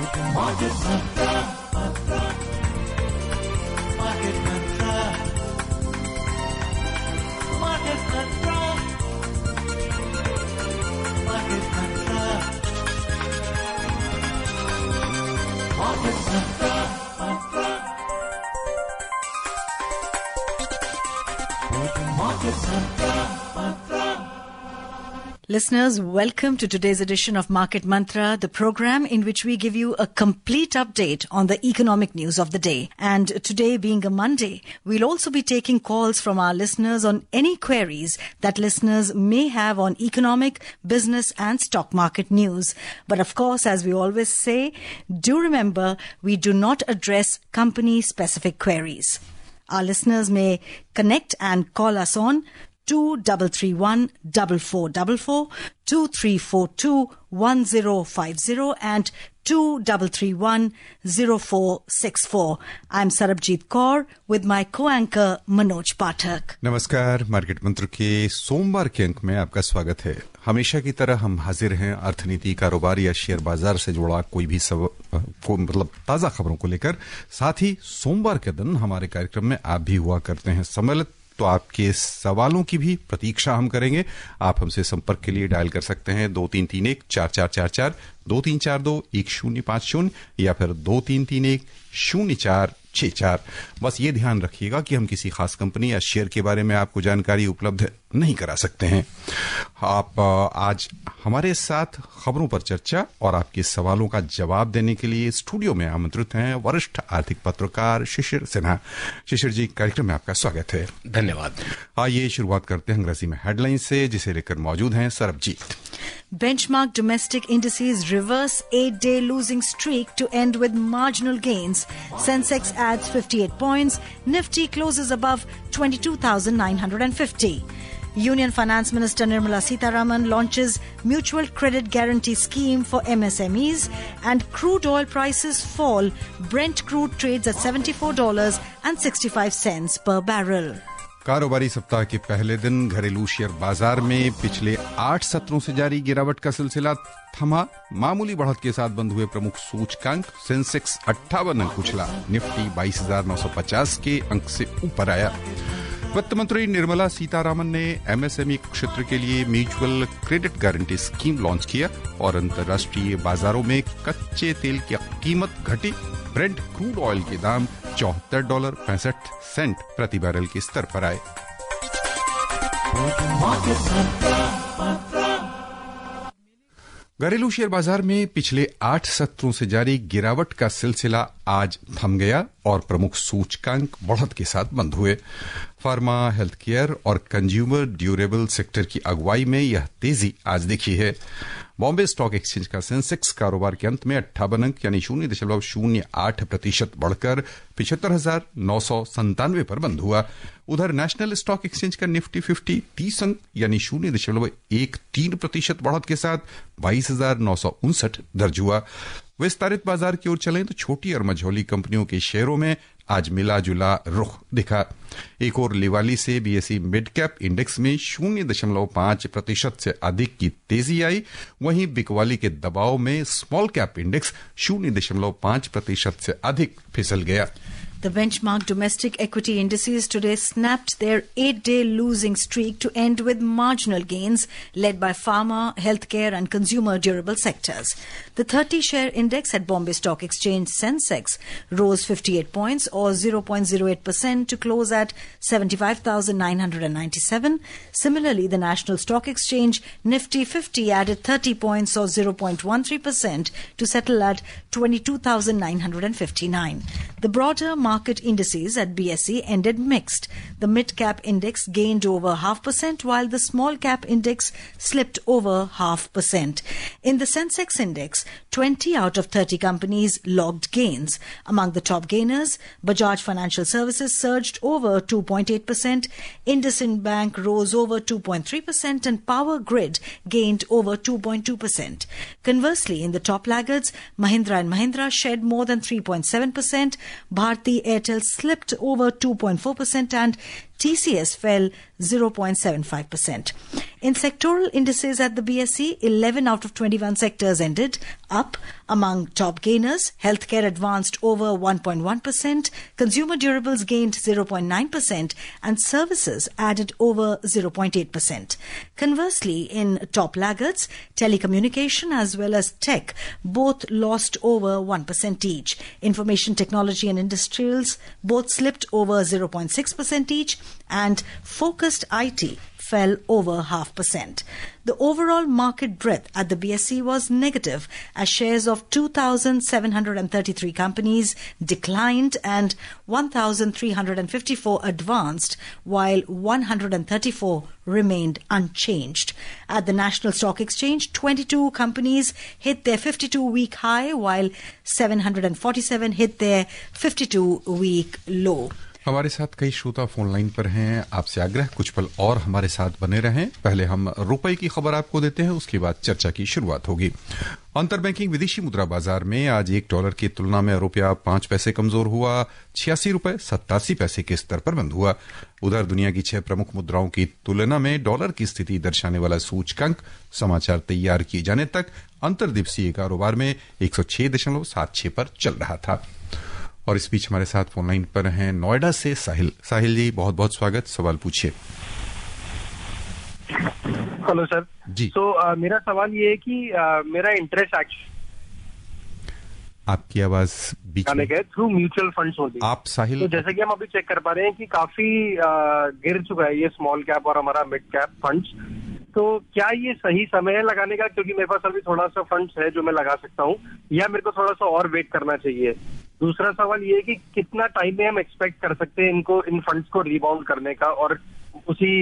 Market Mantra. Market Mantra. Market Mantra. Market Mantra. Market Mantra. Market Mantra. Listeners, welcome to today's edition of Market Mantra, the program in which we give you a complete update on the economic news of the day. And today being a Monday, we'll also be taking calls from our listeners on any queries that listeners may have on economic, business and stock market news. But of course, as we always say, do remember, we do not address company-specific queries. Our listeners may connect and call us on 2331 4444, 2342 1050 and 2331 0464. I'm Sarabjit Kaur with my co-anchor Manoj Pathak. नमस्कार, market मंत्र के सोमवार के अंक में आपका स्वागत है। हमेशा की तरह हम हाजिर हैं अर्थनीति, कारोबार या शेयर बाजार से जुड़ा कोई भी ताजा खबरों को लेकर। साथ ही सोमवार के दिन हमारे कार्यक्रम में आप भी हुआ करते हैं सम्मिलित, तो आपके सवालों की भी प्रतीक्षा हम करेंगे। आप हमसे संपर्क के लिए डायल कर सकते हैं 2331 4444, 2342 1050 या फिर 2331 0464। बस ये ध्यान रखिएगा कि हम किसी खास कंपनी या शेयर के बारे में आपको जानकारी उपलब्ध नहीं करा सकते हैं। आप आज हमारे साथ खबरों पर चर्चा और आपके सवालों का जवाब देने के लिए स्टूडियो में आमंत्रित हैं वरिष्ठ आर्थिक पत्रकार शिशिर सिन्हा। शिशिर जी, कार्यक्रम में आपका स्वागत है। धन्यवाद। आइए शुरुआत करते हैं अंग्रेजी में हेडलाइन से, जिसे लेकर मौजूद हैं Sarabjit. Benchmark domestic indices reverse 8-day losing streak to end with marginal gains. Sensex adds 58 points. Nifty closes above 22,950. Union Finance Minister Nirmala Sitharaman launches Mutual Credit Guarantee Scheme for MSMEs, and crude oil prices fall. Brent crude trades at $74.65 per barrel. कारोबारी सप्ताह के पहले दिन घरेलू share बाजार में पिछले 8 सत्रों से जारी गिरावट का सिलसिला थमा। मामूली बढ़त के साथ बंद हुए प्रमुख सूचकांक। सेंसेक्स 58 अंक उछला, निफ्टी 22,950 के अंक से ऊपर आया। वित्त मंत्री निर्मला सीतारामन ने एमएसएमई क्षेत्र के लिए mutual credit guarantee scheme launch किया और अंतर्राष्ट्रीय बाजारों में कच्चे तेल की कीमत घटी। ब्रेंट क्रूड ऑयल के दाम $74.65 प्रति बैरल के स्तर पर आए। घरेलू शेयर बाजार में पिछले 8 सत्रों से जारी गिरावट का सिलसिला आज थम गया और प्रमुख सूचकांक बढ़त के साथ बंद हुए। फार्मा, हेल्थ केयर और कंज्यूमर ड्यूरेबल सेक्टर की अगुवाई में यह तेजी आज दिखी है। बॉम्बे स्टॉक एक्सचेंज का सेंसेक्स कारोबार के अंत में 58 अंक यानी 0.08% बढ़कर 75,997 पर बंद हुआ। उधर नेशनल स्टॉक एक्सचेंज का निफ्टी 50 30 अंक यानी 0.13% बढ़त के साथ 22,959 दर्ज हुआ। विस्तारित बाजार की ओर चलें तो छोटी और मझौली कंपनियों के शेयरों में आज मिला जुला रुख दिखा। एक और लिवाली से बीएसई मिड कैप इंडेक्स में 0.5% से अधिक की तेजी आई। वहीं बिकवाली के दबाव में स्मॉल कैप इंडेक्स 0.5% से अधिक फिसल गया। The benchmark domestic equity indices today snapped their 8-day losing streak to end with marginal gains led by pharma, healthcare and consumer durable sectors. The 30-share index at Bombay Stock Exchange Sensex rose 58 points or 0.08% to close at 75,997. Similarly, the National Stock Exchange Nifty 50 added 30 points or 0.13% to settle at 22,959. The broader market indices at BSE ended mixed. The mid-cap index gained over 0.5% while the small-cap index slipped over 0.5%. In the Sensex index, 20 out of 30 companies logged gains. Among the top gainers, Bajaj Financial Services surged over 2.8%, IndusInd Bank rose over 2.3% and Power Grid gained over 2.2%. Conversely, in the top laggards, Mahindra & Mahindra shed more than 3.7%, Bharti Airtel slipped over 2.4% and TCS fell 0.75%. In sectoral indices at the BSE, 11 out of 21 sectors ended up. Among top gainers, healthcare advanced over 1.1%, consumer durables gained 0.9%, and services added over 0.8%. Conversely, in top laggards, telecommunication as well as tech both lost over 1% each. Information technology and industrials both slipped over 0.6% each, and focused IT fell over 0.5%. The overall market breadth at the BSE was negative as shares of 2,733 companies declined and 1,354 advanced, while 134 remained unchanged. At the National Stock Exchange, 22 companies hit their 52-week high, while 747 hit their 52-week low. हमारे साथ कई श्रोता phone line पर हैं। आपसे आग्रह कुछ पल और हमारे साथ बने रहें। पहले हम रुपए की खबर आपको देते हैं, उसके बाद चर्चा की शुरुआत होगी। अंतर बैंकिंग विदेशी मुद्रा बाजार में आज $1 की तुलना में रुपया 5 पैसे कमजोर हुआ, 86 रुपए 87 पैसे के स्तर पर बंद हुआ। उधर दुनिया की 6 प्रमुख मुद्राओं की तुलना में डॉलर की स्थिति दर्शाने वाला सूचकांक समाचार तैयार किए जाने तक अंतर्दिवसीय कारोबार में 106.76 पर चल रहा था। और इस बीच हमारे साथ फोन लाइन पर हैं नोएडा से साहिल। साहिल जी, बहुत बहुत स्वागत, सवाल पूछिए। हेलो सर जी। तो मेरा सवाल ये है कि मेरा इंटरेस्ट आपकी आवाज बीच में थ्रू म्यूचुअल फंड्स होती है। आप साहिल, तो जैसे कि हम अभी चेक कर पा रहे हैं कि काफी गिर चुका है ये स्मॉल कैप और हमारा मिड कैप फंड्स। तो क्या ये सही समय है लगाने का, क्योंकि मेरे पास अभी थोड़ा सा फंड्स है जो मैं लगा सकता हूँ, या मेरे को थोड़ा सा और वेट करना चाहिए? दूसरा सवाल ये है कि कितना टाइम में हम एक्सपेक्ट कर सकते हैं इनको, इन फंड्स को रिबाउंड करने का और उसी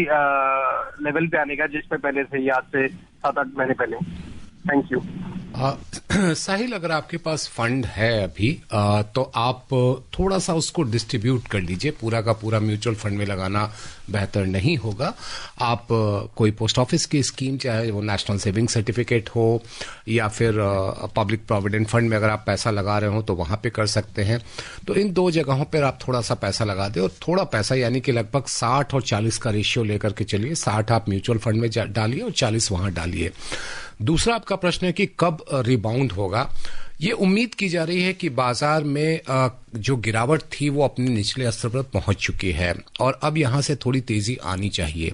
लेवल पे आने का जिस पे पहले से, आज से 7-8 महीने पहले। Thank you. साहिल, अगर आपके पास फंड है अभी तो आप थोड़ा सा उसको डिस्ट्रीब्यूट कर लीजिए। पूरा का पूरा म्यूचुअल फंड में लगाना बेहतर नहीं होगा। आप कोई पोस्ट ऑफिस की स्कीम, चाहे वो नेशनल सेविंग सर्टिफिकेट हो या फिर पब्लिक प्रोविडेंट फंड में अगर आप पैसा लगा रहे हो तो वहां पे कर सकते हैं। तो इन दो जगहों पर आप थोड़ा सा पैसा लगा दें, और थोड़ा पैसा यानी कि लगभग 60 और 40 का रेशियो लेकर के चलिए। 60 आप म्यूचुअल फंड में डालिए और 40 वहां डालिए। दूसरा आपका प्रश्न है कि कब रिबाउंड होगा। ये उम्मीद की जा रही है कि बाजार में जो गिरावट थी वो अपने निचले स्तर पर पहुंच चुकी है और अब यहां से थोड़ी तेजी आनी चाहिए।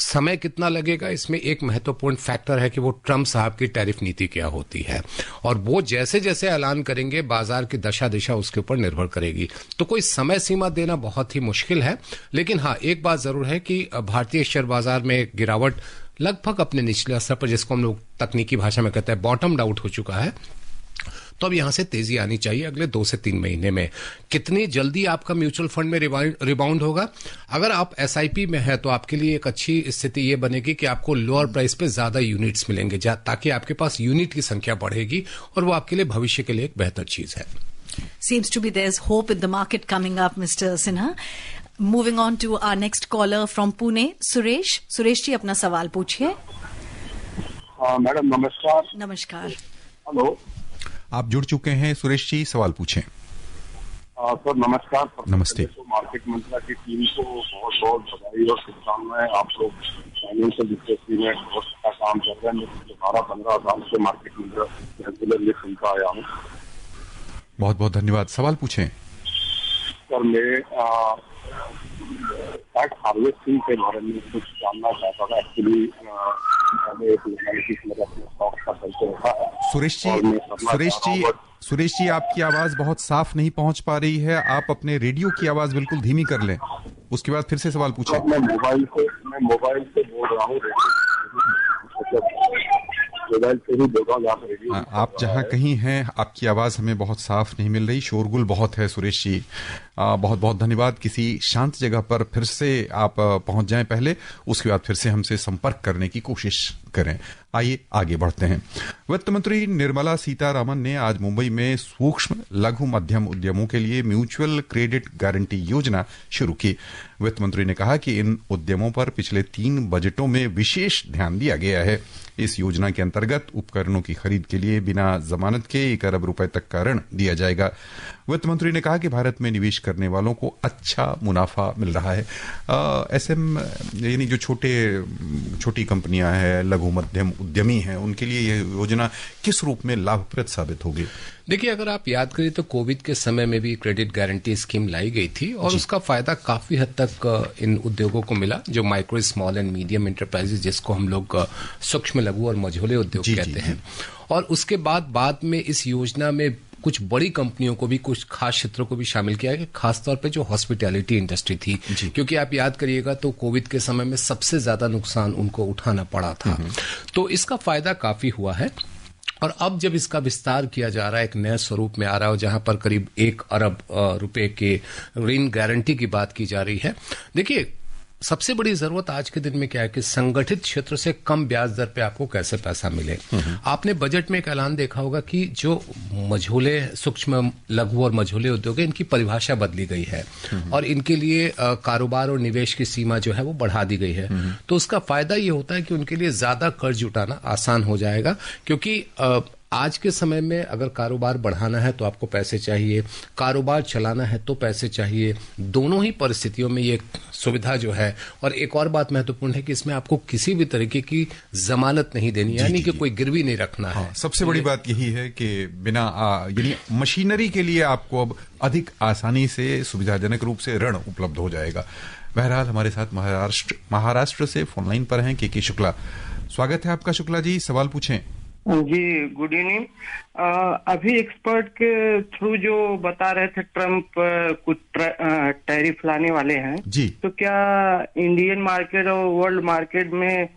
समय कितना लगेगा, इसमें एक महत्वपूर्ण फैक्टर है कि वो ट्रंप साहब की टैरिफ नीति क्या होती है, और वो जैसे जैसे ऐलान करेंगे बाजार की दशा दिशा उसके ऊपर निर्भर करेगी। तो कोई समय सीमा देना बहुत ही मुश्किल है, लेकिन हाँ, एक बात जरूर है कि भारतीय शेयर बाजार में गिरावट लगभग अपने निचले स्तर पर, जिसको हम लोग तकनीकी भाषा में कहते हैं बॉटम आउट हो चुका है। तो अब यहां से तेजी आनी चाहिए अगले 2 से 3 महीने में। कितनी जल्दी आपका म्यूचुअल फंड में रिबाउंड होगा? अगर आप एसआईपी में है तो आपके लिए एक अच्छी स्थिति ये बनेगी कि आपको लोअर प्राइस पे ज्यादा यूनिट्स मिलेंगे, ताकि आपके पास यूनिट की संख्या बढ़ेगी और वो आपके लिए भविष्य के लिए एक बेहतर चीज है। Seems to be there's hope in the market coming up, Mr. Sinha. Moving on to our next caller from Pune, Suresh. Suresh जी, अपना सवाल पूछिए। मैडम नमस्कार। नमस्कार। हेलो, आप जुड़ चुके हैं सुरेश जी, सवाल पूछें। सर नमस्कार। नमस्ते। तो मार्केट मंत्रा की टीम को बहुत बहुत बधाई और शुभकामनाएं। आप लोग फाइनेंशियल लिटरेसी में बहुत अच्छा काम कर रहे हैं। मैं 12-15 साल से मार्केट मंत्रा रेगुलरली सुनता आया हूँ। बहुत बहुत धन्यवाद। सवाल पूछें। सर मैं टैक्स हार्वेस्टिंग के बारे में कुछ जानना चाहता था। एक्चुअली मैंने एक अपने स्टॉक का परिचय रखा है। सुरेश जी, आपकी आवाज बहुत साफ नहीं पहुंच पा रही है। आप अपने रेडियो की आवाज बिल्कुल धीमी कर लें, उसके बाद फिर से सवाल पूछें। मैं मोबाइल से बोल रहा हूँ, मोबाइल से ही बोल रहा हूँ। यहाँ रेडियो आप जहाँ कहीं हैं, आपकी आवाज हमें बहुत साफ नहीं मिल रही, शोरगुल बहुत है। सुरेश जी, बहुत बहुत धन्यवाद। किसी शांत जगह पर फिर से आप पहुंच जाएं पहले, उसके बाद फिर से हमसे संपर्क करने की कोशिश करें। आइए आगे बढ़ते हैं। वित्त मंत्री निर्मला सीतारामन ने आज मुंबई में सूक्ष्म लघु मध्यम उद्यमों के लिए म्यूचुअल क्रेडिट गारंटी योजना शुरू की। वित्त मंत्री ने कहा कि इन उद्यमों पर पिछले 3 बजटों में विशेष ध्यान दिया गया है। इस योजना के अंतर्गत उपकरणों की खरीद के लिए बिना जमानत के 1 अरब रुपए तक का ऋण दिया जाएगा। वित्त मंत्री ने कहा कि भारत में निवेश करने वालों को अच्छा मुनाफा मिल रहा है। एसएम यानी जो छोटी कंपनियां हैं, लघु मध्यम उद्यमी हैं, उनके लिए यह योजना किस रूप में लाभप्रद साबित होगी? देखिए, अगर आप याद करें तो कोविड के समय में भी क्रेडिट गारंटी स्कीम लाई गई थी और उसका फायदा काफी हद तक इन उद्योगों को मिला, जो micro, small and medium enterprises, जिसको हम लोग सूक्ष्म, लघु और मझोले उद्योग कहते हैं। और उसके बाद में इस योजना में कुछ बड़ी कंपनियों को भी, कुछ खास क्षेत्रों को भी शामिल किया गया, खासतौर पे जो हॉस्पिटैलिटी इंडस्ट्री थी, क्योंकि आप याद करिएगा तो कोविड के समय में सबसे ज्यादा नुकसान उनको उठाना पड़ा था। तो इसका फायदा काफी हुआ है और अब जब इसका विस्तार किया जा रहा है, एक नए स्वरूप में आ रहा है, जहां पर करीब 1 अरब रुपए के ऋण गारंटी की बात की जा रही है। देखिए, सबसे बड़ी जरूरत आज के दिन में क्या है कि संगठित क्षेत्र से कम ब्याज दर पे आपको कैसे पैसा मिले। आपने बजट में एक ऐलान देखा होगा कि जो मझोले, सूक्ष्म, लघु और मझोले उद्योग है, इनकी परिभाषा बदली गई है और इनके लिए कारोबार और निवेश की सीमा जो है वो बढ़ा दी गई है। तो उसका फायदा ये होता है कि उनके लिए ज्यादा कर्ज उठाना आसान हो जाएगा, क्योंकि आज के समय में अगर कारोबार बढ़ाना है तो आपको पैसे चाहिए, कारोबार चलाना है तो पैसे चाहिए। दोनों ही परिस्थितियों में ये सुविधा जो है, और एक और बात महत्वपूर्ण है कि इसमें आपको किसी भी तरीके की जमानत नहीं देनी, यानी कि कोई गिरवी नहीं रखना है। सबसे बड़ी बात यही है कि बिना यानी मशीनरी के लिए आपको अब अधिक आसानी से, सुविधाजनक रूप से ऋण उपलब्ध हो जाएगा। बहरहाल हमारे साथ महाराष्ट्र से फोनलाइन पर हैं के शुक्ला। स्वागत है आपका शुक्ला जी, सवाल पूछें। जी, गुड इवनिंग। अभी एक्सपर्ट के थ्रू जो बता रहे थे ट्रम्प कुछ टैरिफ लाने वाले हैं जी, तो क्या इंडियन मार्केट और वर्ल्ड मार्केट में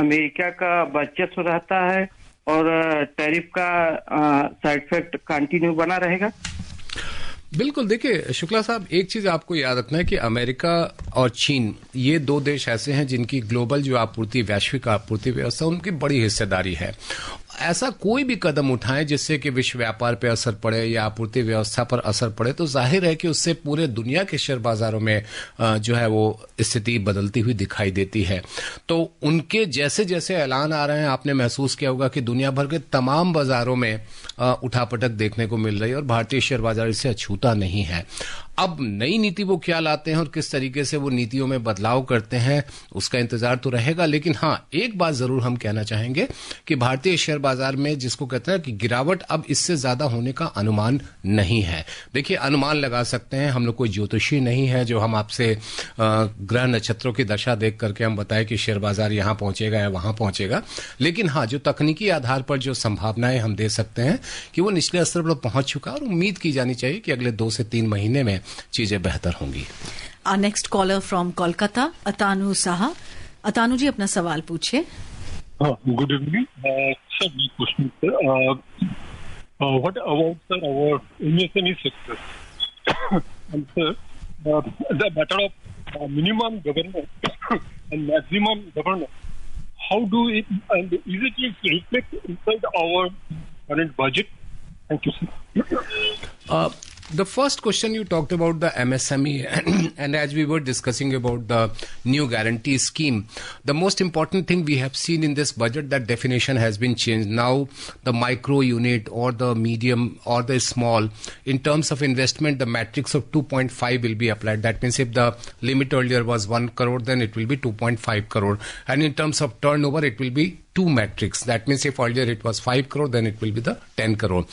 अमेरिका का वर्चस्व रहता है और टैरिफ का साइड इफेक्ट कंटिन्यू बना रहेगा? बिल्कुल। देखिए शुक्ला साहब, एक चीज आपको याद रखना है कि अमेरिका और चीन, ये दो देश ऐसे हैं जिनकी ग्लोबल जो आपूर्ति, वैश्विक आपूर्ति व्यवस्था, उनकी बड़ी हिस्सेदारी है। ऐसा कोई भी कदम उठाएं जिससे कि विश्व व्यापार पे असर पड़े या आपूर्ति व्यवस्था पर असर पड़े, तो जाहिर है कि उससे पूरे दुनिया के शेयर बाजारों में जो है वो स्थिति बदलती हुई दिखाई देती है। तो उनके जैसे जैसे ऐलान आ रहे हैं, आपने महसूस किया होगा कि दुनिया भर के तमाम बाजारों में उठापटक देखने को मिल रही है और भारतीय शेयर बाजार इससे अछूता नहीं है। अब नई नीति वो क्या लाते हैं और किस तरीके से वो नीतियों में बदलाव करते हैं, उसका इंतजार तो रहेगा। लेकिन हाँ, एक बात जरूर हम कहना चाहेंगे कि भारतीय शेयर बाजार में जिसको कहते हैं कि गिरावट अब इससे ज्यादा होने का अनुमान नहीं है। देखिए, अनुमान लगा सकते हैं, हम लोग कोई ज्योतिषी नहीं है जो हम आपसे ग्रह नक्षत्रों की दशा देख करके हम बताएं कि शेयर बाजार यहां पहुंचेगा या वहां पहुंचेगा। लेकिन हाँ, जो तकनीकी आधार पर जो संभावनाएं हम दे सकते हैं कि वो निचले स्तर पर पहुंच चुका है और उम्मीद की जानी चाहिए कि अगले 2 से 3 महीने में चीजें बेहतर होंगी। Our next caller from Kolkata, Atanu Saha. Atanu जी, अपना सवाल पूछिए। Good evening. Sir, my question, sir. What about, sir, our MSME sector? And sir, the matter of minimum governance and maximum governance, how do it, and is it reflect inside our current budget? Thank you, sir. The first question you talked about the MSME and as we were discussing about the new guarantee scheme, the most important thing we have seen in this budget, that definition has been changed. Now the micro unit or the medium or the small, in terms of investment, the matrix of 2.5 will be applied. That means if the limit earlier was 1 crore, then it will be 2.5 crore. And in terms of turnover, it will be 2 matrix. That means if earlier it was 5 crore, then it will be the 10 crore.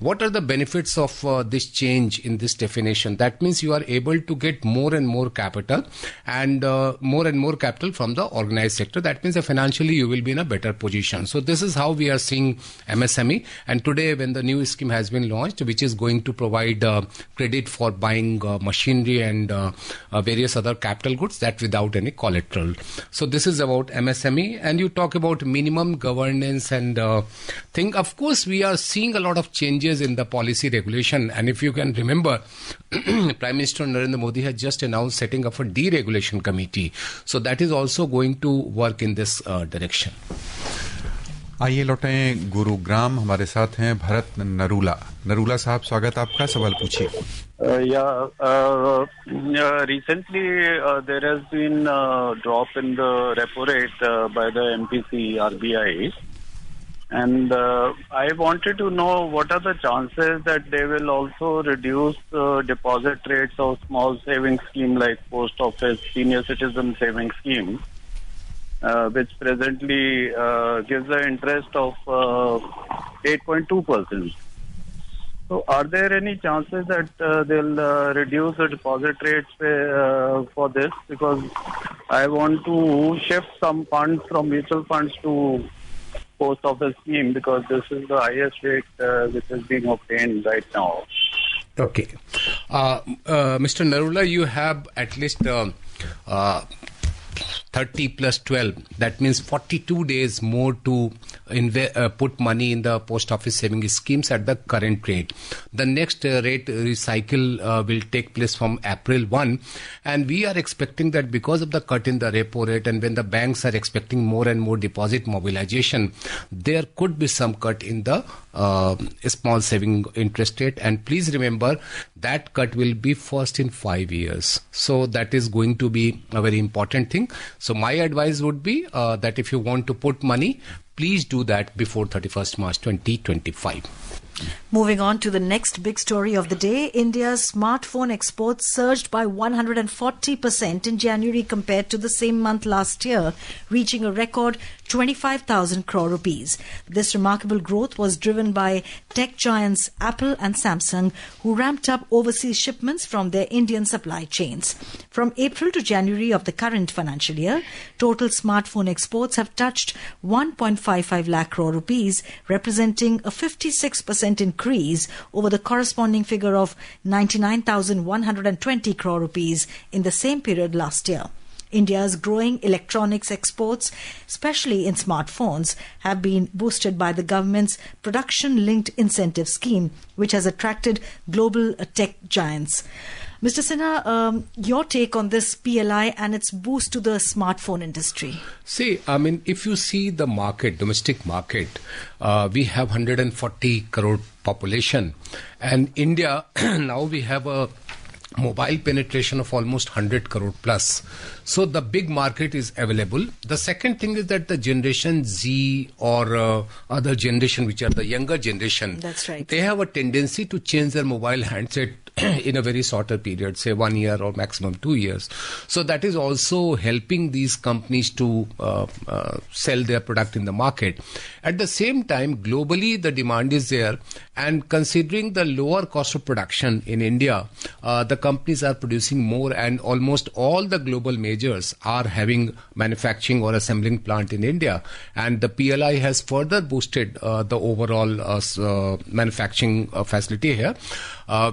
What are the benefits of this change in this definition? That means you are able to get more and more capital and more capital from the organized sector. That means financially you will be in a better position. So this is how we are seeing MSME. And today when the new scheme has been launched, which is going to provide credit for buying machinery and various other capital goods, that without any collateral. So this is about MSME. And you talk about minimum governance and thing. Of course, we are seeing a lot of changes in the policy regulation, and if you can remember, Prime Minister Narendra Modi has just announced setting up a deregulation committee, so that is also going to work in this direction. आइए लौटें गुरुग्राम, हमारे साथ हैं भरत नरूला साहब, स्वागत आपका, सवाल पूछिए। Recently there has been a drop in the repo rate by the MPC RBI. And I wanted to know what are the chances that they will also reduce deposit rates of small savings scheme like Post Office Senior Citizen Savings Scheme, which presently gives an interest of 8.2%. So are there any chances that they'll reduce the deposit rates for this? Because I want to shift some funds from mutual funds to Post Office scheme, because this is the highest rate which is being obtained right now. Okay. Mr. Narula, you have at least 30 plus 12. That means 42 days more to put money in the post office saving schemes at the current rate. The next rate recycle will take place from April 1, and we are expecting that because of the cut in the repo rate, and when the banks are expecting more and more deposit mobilization, there could be some cut in the small saving interest rate. And please remember that cut will be first in 5 years. So that is going to be a very important thing. So my advice would be that if you want to put money, please do that before 31st March 2025. Moving on to the next big story of the day, India's smartphone exports surged by 140% in January compared to the same month last year, reaching a record 25,000 crore rupees. This remarkable growth was driven by tech giants Apple and Samsung, who ramped up overseas shipments from their Indian supply chains. From April to January of the current financial year, total smartphone exports have touched 1.55 lakh crore rupees, representing a 56% increase over the corresponding figure of 99,120 crore rupees in the same period last year. India's growing electronics exports, especially in smartphones, have been boosted by the government's production-linked incentive scheme, which has attracted global tech giants. Mr. Sinha, your take on this PLI and its boost to the smartphone industry? See, I mean, if you see the market, domestic market, we have 140 crore population, and India, now we have a mobile penetration of almost 100 crore plus. So the big market is available. The second thing is that the generation Z or other generation, which are the younger generation, that's right, they have a tendency to change their mobile handset in a very shorter period, say 1 year or maximum 2 years. So that is also helping these companies to sell their product in the market. At the same time, globally the demand is there, and considering the lower cost of production in India, the companies are producing more, and almost all the global majors are having manufacturing or assembling plant in India, and the PLI has further boosted the overall manufacturing facility here.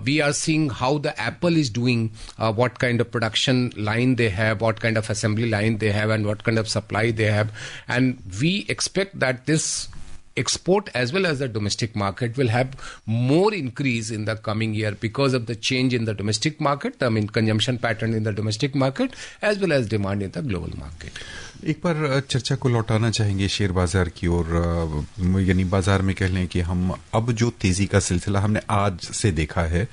We are seeing how the Apple is doing, what kind of production line they have, what kind of assembly line they have, and what kind of supply they have. And we expect that this export as well as the domestic market will have more increase in the coming year because of the change in the domestic market, I mean consumption pattern in the domestic market as well as demand in the global market. एक बार चर्चा को लौटाना चाहेंगे share बाजार की ओर, यानी बाजार में कह लें कि हम अब जो तेजी का सिलसिला हमने आज से देखा है,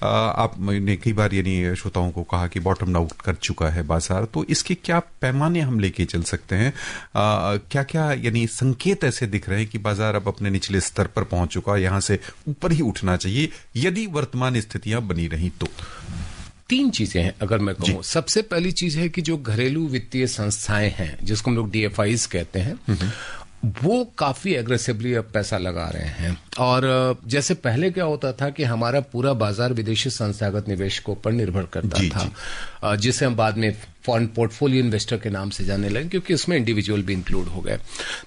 आपने कई बार यानी श्रोताओं को कहा कि बॉटम आउट कर चुका है बाजार, तो इसके क्या पैमाने हम लेके चल सकते हैं? क्या क्या यानी संकेत ऐसे दिख रहे हैं कि बाजार अब अपने निचले स्तर पर पहुंच चुका, यहां से ऊपर ही उठना चाहिए यदि वर्तमान स्थितियां बनी रही तो? 3 चीजें हैं अगर मैं कहूं। सबसे पहली चीज है कि जो घरेलू वित्तीय संस्थाएं हैं, जिसको हम लोग DFIs कहते हैं, वो काफी एग्रेसिवली अब पैसा लगा रहे हैं। और जैसे पहले क्या होता था कि हमारा पूरा बाजार विदेशी संस्थागत निवेशकों पर निर्भर करता था, जिसे हम बाद में फॉरेन पोर्टफोलियो इन्वेस्टर के नाम से जाने लगे, क्योंकि उसमें इंडिविजुअल भी इंक्लूड हो गए।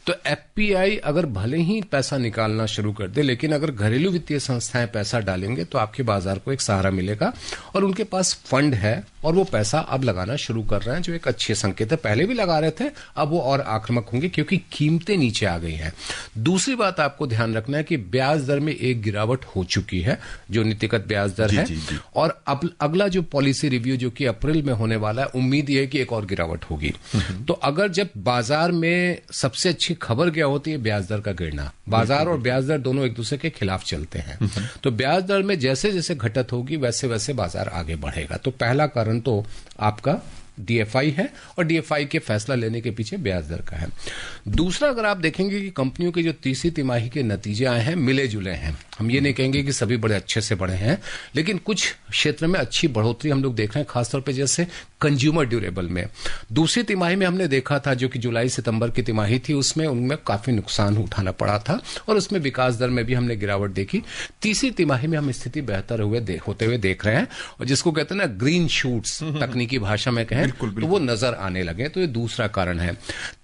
तो FPI अगर भले ही पैसा निकालना शुरू कर दे, लेकिन अगर घरेलू वित्तीय संस्थाएं पैसा डालेंगे तो आपके बाजार को एक सहारा मिलेगा, और उनके पास फंड है और वो पैसा अब लगाना शुरू कर रहे हैं, जो एक अच्छे संकेत है। पहले भी लगा रहे थे, अब वो और आक्रामक होंगे क्योंकि कीमतें नीचे आ गई हैं। दूसरी बात आपको ध्यान रखना है कि ब्याज दर में एक गिरावट हो चुकी है, जो नीतिगत ब्याज दर है, और अब अगला जो पॉलिसी रिव्यू जो कि अप्रैल में होने वाला है, उम्मीद ये है कि एक और गिरावट होगी। तो अगर जब बाजार में सबसे अच्छी खबर क्या होती है? ब्याज दर का गिरना। बाजार और ब्याज दर दोनों एक दूसरे के खिलाफ चलते हैं, तो ब्याज दर में जैसे जैसे घटत होगी वैसे वैसे बाजार आगे बढ़ेगा। तो पहला कारण तो आपका DFI है और DFI के फैसला लेने के पीछे ब्याज दर का है। दूसरा, अगर आप देखेंगे कि कंपनियों के जो तीसरी तिमाही के नतीजे आए हैं मिले जुले हैं। हम ये नहीं कहेंगे कि सभी बड़े अच्छे से बढ़े हैं, लेकिन कुछ क्षेत्र में अच्छी बढ़ोतरी हम लोग देख रहे हैं, खासतौर पे जैसे कंज्यूमर ड्यूरेबल में। दूसरी तिमाही में हमने देखा था, जो कि जुलाई सितंबर की तिमाही थी, उसमें उनमें काफी नुकसान उठाना पड़ा था और उसमें विकास दर में भी हमने गिरावट देखी। तीसरी तिमाही में हम स्थिति बेहतर होते हुए देख रहे हैं, और जिसको कहते हैं ना ग्रीन शूट्स तकनीकी भाषा में कहें, तो वो नजर आने लगे। तो ये दूसरा कारण है।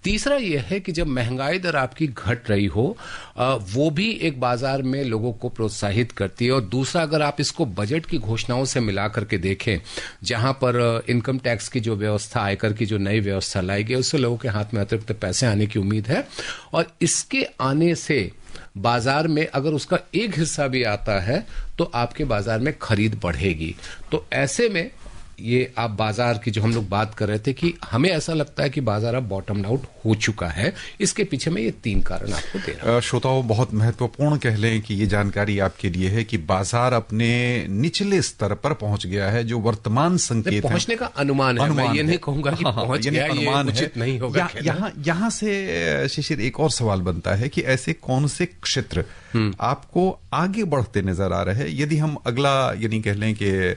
तीसरा यह है कि जब महंगाई दर आपकी घट रही हो, वो भी एक बाजार में लोगों को प्रोत्साहित करती है। और दूसरा, अगर आप इसको बजट की घोषणाओं से मिला करके देखें, जहां पर इनकम टैक्स की जो व्यवस्था, आयकर की जो नई व्यवस्था लाई गई, उससे लोगों के हाथ में अतिरिक्त पैसे आने की उम्मीद है। और इसके आने से बाजार में अगर उसका एक हिस्सा भी आता है तो आपके बाजार में खरीद बढ़ेगी। तो ऐसे में ये आप बाजार की जो हम लोग बात कर रहे थे कि हमें ऐसा लगता है कि बाजार अब बॉटम आउट हो चुका है। इसके पीछे में ये 3 कारण आपको दे रहा हूं। श्रोताओं, बहुत महत्वपूर्ण कह लें कि ये जानकारी आपके लिए है कि बाजार अपने निचले स्तर पर पहुंच गया है। जो वर्तमान संकेत पहुंचने का अनुमान है, मैं ये नहीं कहूंगा कि पहुंच गया, ये उचित नहीं होगा। यहां से शिशिर एक और सवाल बनता है कि ऐसे कौन से क्षेत्र आपको आगे बढ़ते नजर आ रहे हैं? यदि हम अगला यानी कह लें कि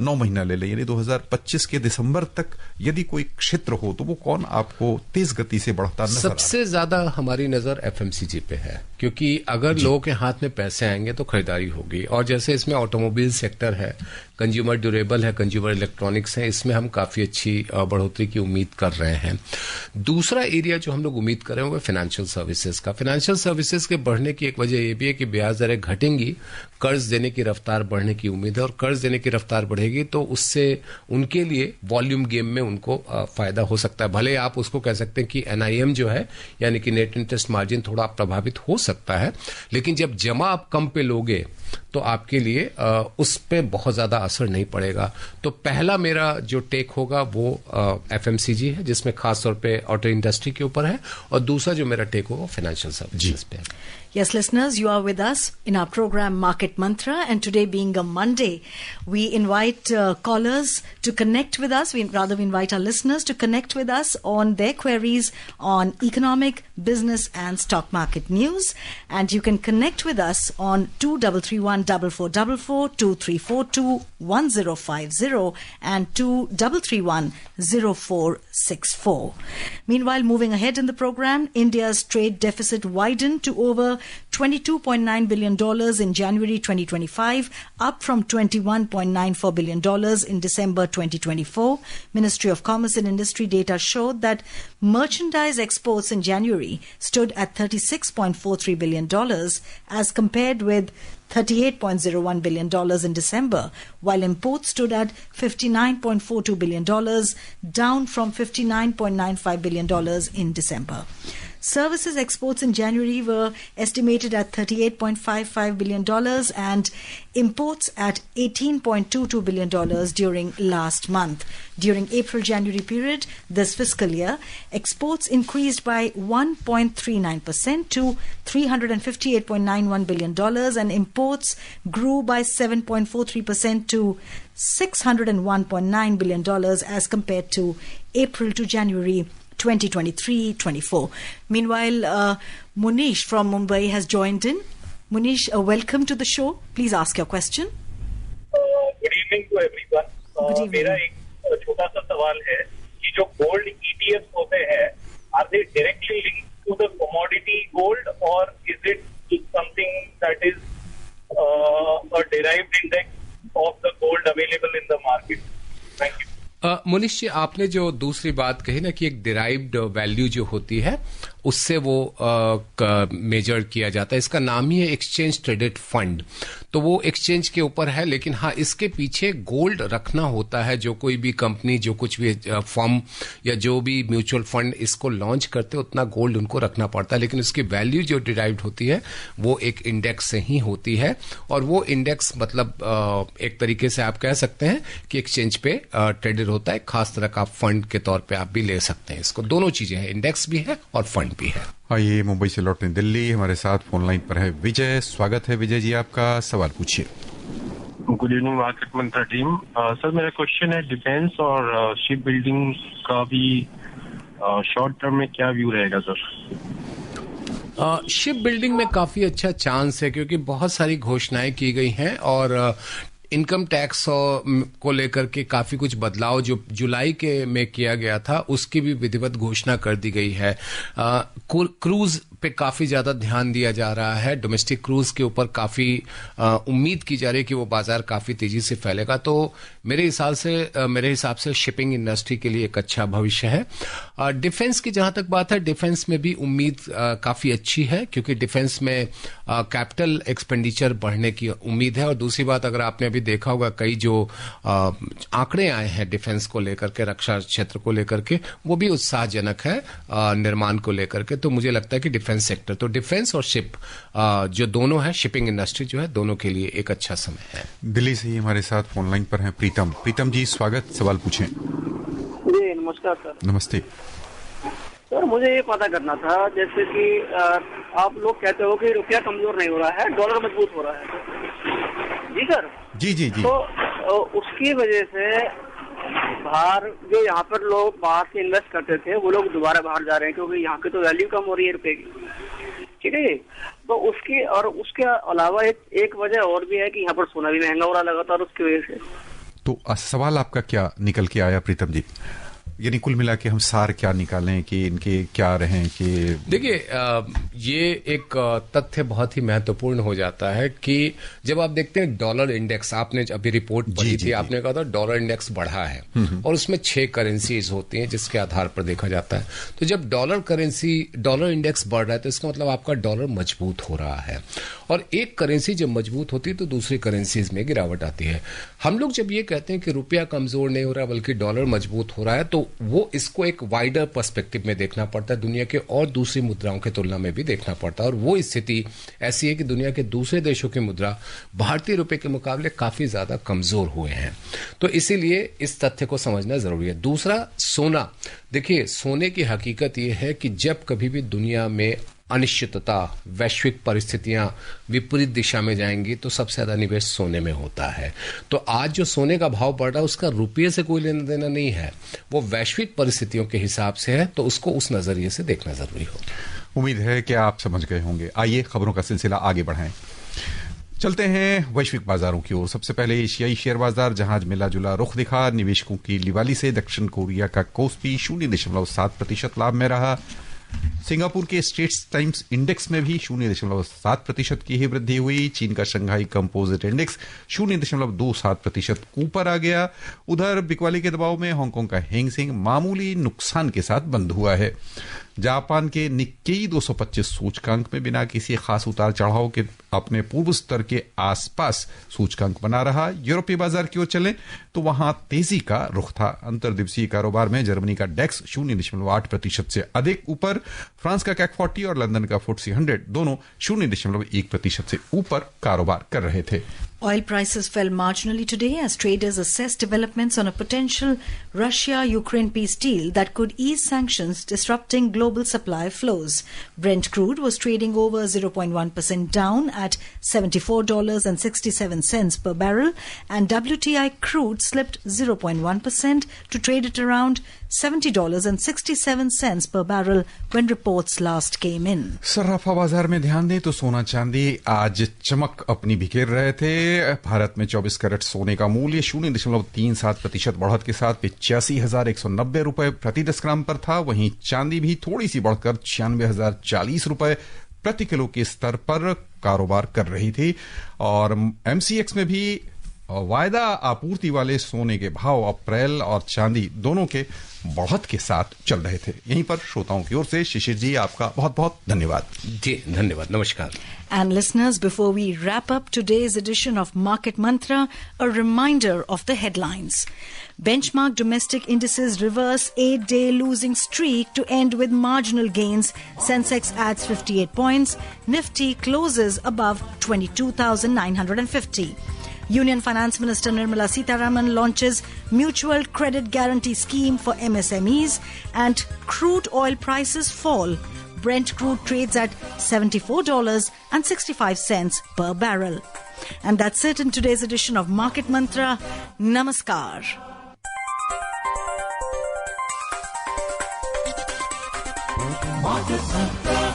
9 महीना ले लें, यानी 2025 के दिसंबर तक यदि कोई क्षेत्र हो, तो वो कौन आपको तेज गति से बढ़ता नजर? सबसे ज्यादा हमारी नजर FMCG पे है, क्योंकि अगर लोगों के हाथ में पैसे आएंगे तो खरीदारी होगी। और जैसे इसमें ऑटोमोबाइल सेक्टर है, कंज्यूमर ड्यूरेबल है, कंज्यूमर इलेक्ट्रॉनिक्स है, इसमें हम काफी अच्छी बढ़ोतरी की उम्मीद कर रहे हैं। दूसरा एरिया जो हम लोग उम्मीद कर रहे हैं वो फाइनेंशियल सर्विसेज का। फाइनेंशियल सर्विसेज के बढ़ने की एक वजह ये भी है कि ब्याज दरें घटेंगी, कर्ज देने की रफ्तार बढ़ने की उम्मीद है, और कर्ज देने की रफ्तार बढ़ेगी तो उससे उनके लिए वॉल्यूम गेम में उनको फायदा हो सकता है। भले आप उसको कह सकते हैं कि NIM जो है, यानी कि नेट इंटरेस्ट मार्जिन, थोड़ा प्रभावित हो सकता है, लेकिन जब जमा आप कम पे लोगे तो आपके लिए उस पे बहुत ज्यादा असर नहीं पड़ेगा। तो पहला मेरा जो टेक होगा वो FMCG है, जिसमें खासतौर पे ऑटो इंडस्ट्री के ऊपर है, और दूसरा जो मेरा टेक होगा फाइनेंशियल सर्विसेज पे है। Yes, listeners, you are with us in our program Market Mantra, and today being a Monday, we invite callers to connect with us. We invite our listeners to connect with us on their queries on economic, business and stock market news. And you can connect with us on 2331-4444, 2342-1050 and 2331-0464. Meanwhile, moving ahead in the program, India's trade deficit widened to over $22.9 billion in January 2025, up from $21.94 billion in December 2024. Ministry of Commerce and Industry data showed that merchandise exports in January stood at $36.43 billion as compared with $38.01 billion in December, while imports stood at $59.42 billion, down from $59.95 billion in December. Services exports in January were estimated at $38.55 billion and imports at $18.22 billion during last month. During April-January period this fiscal year, exports increased by 1.39% to $358.91 billion and imports grew by 7.43% to $601.9 billion as compared to April to January 2023-24. Meanwhile, Munish from Mumbai has joined in. Munish, welcome to the show. Please ask your question. Good evening to everyone. Good evening. मेरा एक छोटा सा सवाल है कि जो gold ETFs होते हैं, are they directly linked to the commodity gold or is it something that is a derived index of the gold available in the market? Thank you. Munish जी, आपने जो दूसरी बात कही ना कि एक डिराइव्ड वैल्यू जो होती है उससे वो मेजर किया जाता है, इसका नाम ही है एक्सचेंज ट्रेडेड फंड। तो वो एक्सचेंज के ऊपर है, लेकिन हाँ इसके पीछे गोल्ड रखना होता है। जो कोई भी कंपनी, जो कुछ भी फर्म या जो भी म्यूचुअल फंड इसको लॉन्च करते हैं उतना गोल्ड उनको रखना पड़ता है, लेकिन उसकी वैल्यू जो डिराइव्ड होती है वो एक इंडेक्स से ही होती है। और वो इंडेक्स मतलब एक तरीके से आप कह सकते हैं कि एक्सचेंज पे ट्रेडेड होता है। खास तरह का फंड के तौर पे आप भी ले सकते हैं इसको। दोनों चीजें हैं, इंडेक्स भी है और फंड भी है। आइए मुंबई से लौटने दिल्ली, हमारे साथ फोन लाइन पर है विजय। स्वागत है विजय जी, आपका सवाल पूछिए। गुड इवनिंग मार्केट मंत्रा टीम। सर मेरा क्वेश्चन है डिफेंस और शिप बिल्डिंग का भी शॉर्ट टर्म में क्या व्यू रहेगा सर? शिप बिल्डिंग में काफी अच्छा चांस है क्योंकि बहुत सारी घोषणाएं की गई हैं और इनकम टैक्स को लेकर के काफी कुछ बदलाव जो जुलाई में किया गया था उसकी भी विधिवत घोषणा कर दी गई है। क्रूज पे काफी ज्यादा ध्यान दिया जा रहा है, डोमेस्टिक क्रूज के ऊपर काफी उम्मीद की जा रही है कि वो बाजार काफी तेजी से फैलेगा। तो मेरे हिसाब से शिपिंग इंडस्ट्री के लिए एक अच्छा भविष्य है। डिफेंस की जहां तक बात है, डिफेंस में भी उम्मीद काफी अच्छी है क्योंकि डिफेंस में कैपिटल एक्सपेंडिचर बढ़ने की उम्मीद है। और दूसरी बात, अगर आपने अभी देखा होगा कई जो आंकड़े आए हैं डिफेंस को लेकर के, रक्षा क्षेत्र को लेकर के, वो भी उत्साहजनक है निर्माण को लेकर के। तो मुझे लगता है कि डिफेंस सेक्टर, तो डिफेंस और शिप जो दोनों है, शिपिंग इंडस्ट्री जो है, दोनों के लिए एक अच्छा समय है। दिल्ली से ही हमारे साथ फोन लाइन पर हैं प्रीतम जी, स्वागत, सवाल पूछें। जी नमस्कार सर। नमस्ते सर, मुझे ये पता करना था, जैसे कि आप लोग कहते हो कि रुपया कमजोर नहीं हो रहा है, डॉलर मजबूत हो रहा है। जी सर। जी जी जी। तो उसकी वजह से बाहर जो यहाँ पर लोग बाहर से इन्वेस्ट करते थे वो लोग दोबारा बाहर जा रहे हैं क्योंकि यहाँ की तो वैल्यू कम हो रही है रुपए की। ठीक है। तो उसके अलावा एक वजह और भी है कि यहाँ पर सोना भी महंगा हो रहा लगातार उसकी वजह से। तो सवाल आपका क्या निकल के आया प्रीतम जी? यानी कुल मिला के हम सार क्या निकालें कि इनके क्या रहें कि देखिए, ये एक तथ्य बहुत ही महत्वपूर्ण हो जाता है कि जब आप देखते हैं डॉलर इंडेक्स, आपने अभी रिपोर्ट पढ़ी थी, आपने कहा था डॉलर इंडेक्स बढ़ा है और उसमें 6 करेंसीज होती हैं जिसके आधार पर देखा जाता है। तो जब डॉलर इंडेक्स बढ़ रहा है तो इसका मतलब आपका डॉलर मजबूत हो रहा है और एक करेंसी जब मजबूत होती है तो दूसरी करेंसीज में गिरावट आती है। हम लोग जब ये कहते हैं कि रुपया कमजोर नहीं हो रहा बल्कि डॉलर मजबूत हो रहा है, तो वो इसको एक वाइडर पर्सपेक्टिव में देखना पड़ता है, दुनिया के और दूसरी मुद्राओं की तुलना में भी देखना पड़ता है। और वो स्थिति ऐसी है कि दुनिया के दूसरे देशों की मुद्रा भारतीय रुपए के मुकाबले काफी ज्यादा कमजोर हुए हैं। तो इसीलिए इस तथ्य को समझना जरूरी है। दूसरा, सोना। देखिए, सोने की हकीकत यह है कि जब कभी भी दुनिया में अनिश्चितता, वैश्विक परिस्थितियां विपरीत दिशा में जाएंगी तो सबसे ज्यादा निवेश सोने में होता है। तो आज जो सोने का भाव बढ़ रहा है उसका रुपये से कोई लेना देना नहीं है, वो वैश्विक परिस्थितियों के हिसाब से है, तो उसको उस नजरिए से देखना जरूरी हो। उम्मीद है कि आप समझ गए होंगे। आइए खबरों का सिलसिला आगे बढ़ाएं। चलते हैं वैश्विक बाजारों की ओर। सबसे पहले एशियाई शेयर बाजार, जहां आज मिला जुला रुख दिखा। निवेशकों की लिवाली से दक्षिण कोरिया का कोस्पी 0.7% लाभ में रहा। सिंगापुर के स्ट्रेट्स टाइम्स इंडेक्स में भी 0.7% की ही वृद्धि हुई। चीन का शंघाई कंपोजिट इंडेक्स 0.27% ऊपर आ गया। उधर बिकवाली के दबाव में हांगकांग का हैंग सेंग मामूली नुकसान के साथ बंद हुआ है। जापान के निक्केई 225 सूचकांक में बिना किसी खास उतार चढ़ाव के अपने पूर्व स्तर के आसपास सूचकांक बना रहा। यूरोपीय बाजार की ओर चलें तो वहां तेजी का रुख था। अंतर्दिवसीय कारोबार में जर्मनी का डेक्स 0.8% से अधिक ऊपर, फ्रांस का कैक 40 और लंदन का FTSE 100 दोनों 0.1% से ऊपर कारोबार कर रहे थे। Oil prices fell marginally today as traders assess developments on a potential Russia-Ukraine peace deal that could ease sanctions disrupting global supply flows. Brent crude was trading over 0.1% down at $74.67 per barrel, and WTI crude slipped 0.1% to trade at around $70.67 per barrel when reports last came in. सर्राफा बाजार में ध्यान दें तो सोना चांदी आज चमक अपनी बिखेर रहे थे। भारत में 24 कैरेट सोने का मूल्य 0.37% बढ़त के साथ 85,190 रुपए प्रति 10 ग्राम पर था। वहीं चांदी भी थोड़ी सी बढ़कर 96,040 रुपए प्रति किलो के स्तर पर कारोबार कर रही थी। और MCX में भी वायदा आपूर्ति वाले सोने के भाव अप्रैल और चांदी दोनों के बढ़त के साथ चल रहे थे। यहीं पर श्रोताओं की ओर से शिशिर जी आपका बहुत बहुत धन्यवाद। जी धन्यवाद, नमस्कार। And listeners, before we wrap up today's edition of Market Mantra, a reminder of the headlines. Benchmark domestic indices reverse 8-day losing streak to end with marginal gains. Sensex adds 58 points. Nifty closes above 22,950. Union Finance Minister Nirmala Sitharaman launches Mutual Credit Guarantee Scheme for MSMEs, and crude oil prices fall. Brent crude trades at $74.65 per barrel. And that's it in today's edition of Market Mantra. Namaskar. Market Mantra.